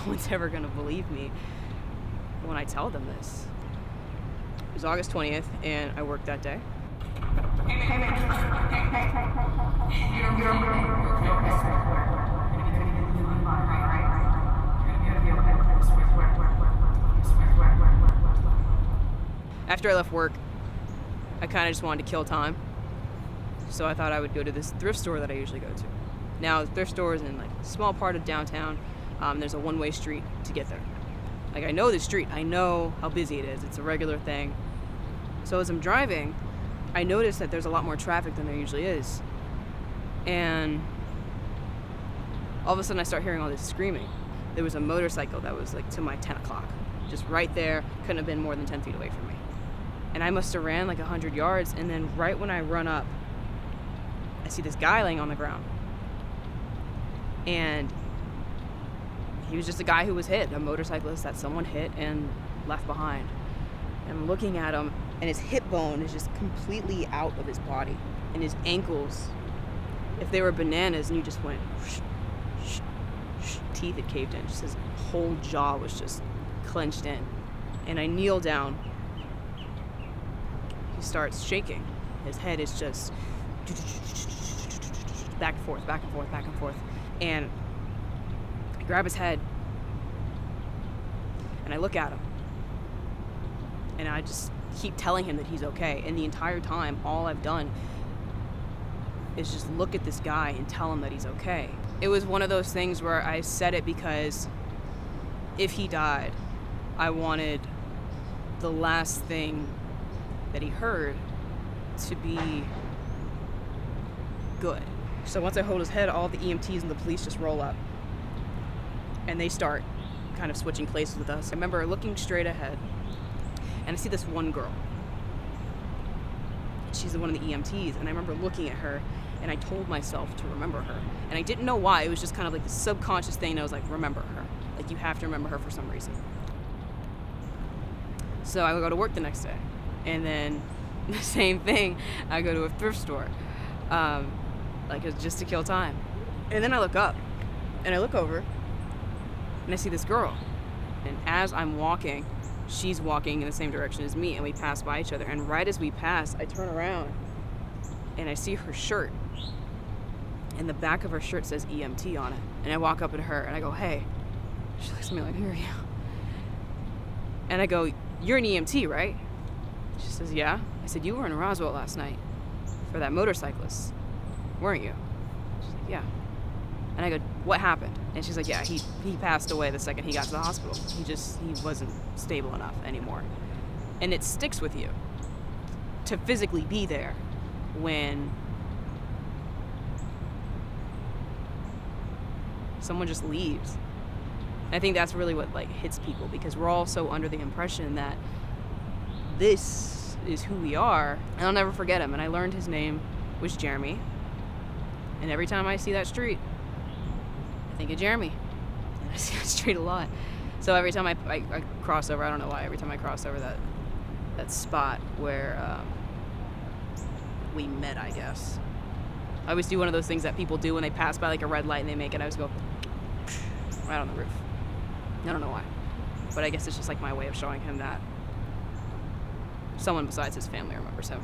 one's ever gonna believe me when I tell them this. It was August 20th, and I worked that day. After I left work, I kind of just wanted to kill time. So I thought I would go to this thrift store that I usually go to. Now, the thrift store is in like a small part of downtown. There's a one-way street to get there. Like, I know the street. I know how busy it is. It's a regular thing. So as I'm driving, I noticed that there's a lot more traffic than there usually is. And all of a sudden I start hearing all this screaming. There was a motorcycle that was like to my 10 o'clock. Just right there, couldn't have been more than 10 feet away from me. And I must have ran like 100 yards, and then right when I run up, I see this guy laying on the ground. And he was just a guy who was hit, a motorcyclist that someone hit and left behind. And I'm looking at him, and his hip bone is just completely out of his body. And his ankles, if they were bananas and you just went, teeth had caved in. Just his whole jaw was just clenched in. And I kneel down. He starts shaking. His head is just back and forth, back and forth, back and forth. And I grab his head and I look at him. And I just keep telling him that he's okay. And the entire time, all I've done is just look at this guy and tell him that he's okay. It was one of those things where I said it because if he died, I wanted the last thing that he heard to be good. So once I hold his head, all the EMTs and the police just roll up. And they start kind of switching places with us. I remember looking straight ahead, and I see this one girl. She's one of the EMTs, and I remember looking at her, and I told myself to remember her. And I didn't know why. It was just kind of like the subconscious thing. I was like, remember her. Like, you have to remember her for some reason. So I would go to work the next day. And then the same thing, I go to a thrift store. Like, it's just to kill time. And then I look up, and I look over, and I see this girl. And as I'm walking, she's walking in the same direction as me, and we pass by each other. And right as we pass, I turn around, and I see her shirt. And the back of her shirt says EMT on it. And I walk up to her, and I go, hey. She looks at me like, who are you? And I go, you're an EMT, right? She says, yeah. I said, you were in Roswell last night for that motorcyclist, weren't you? She's like, yeah. And I go, what happened? And she's like, yeah, he passed away the second he got to the hospital. He wasn't stable enough anymore. And it sticks with you to physically be there when someone just leaves. And I think that's really what like hits people, because we're all so under the impression that this is who we are. And I'll never forget him. And I learned his name was Jeremy. And every time I see that street, I think of Jeremy. And I see that street a lot. So every time I cross over, I don't know why, every time I cross over that spot where we met, I guess. I always do one of those things that people do when they pass by like a red light and they make it. I always go right on the roof. I don't know why. But I guess it's just like my way of showing him that someone besides his family remembers him.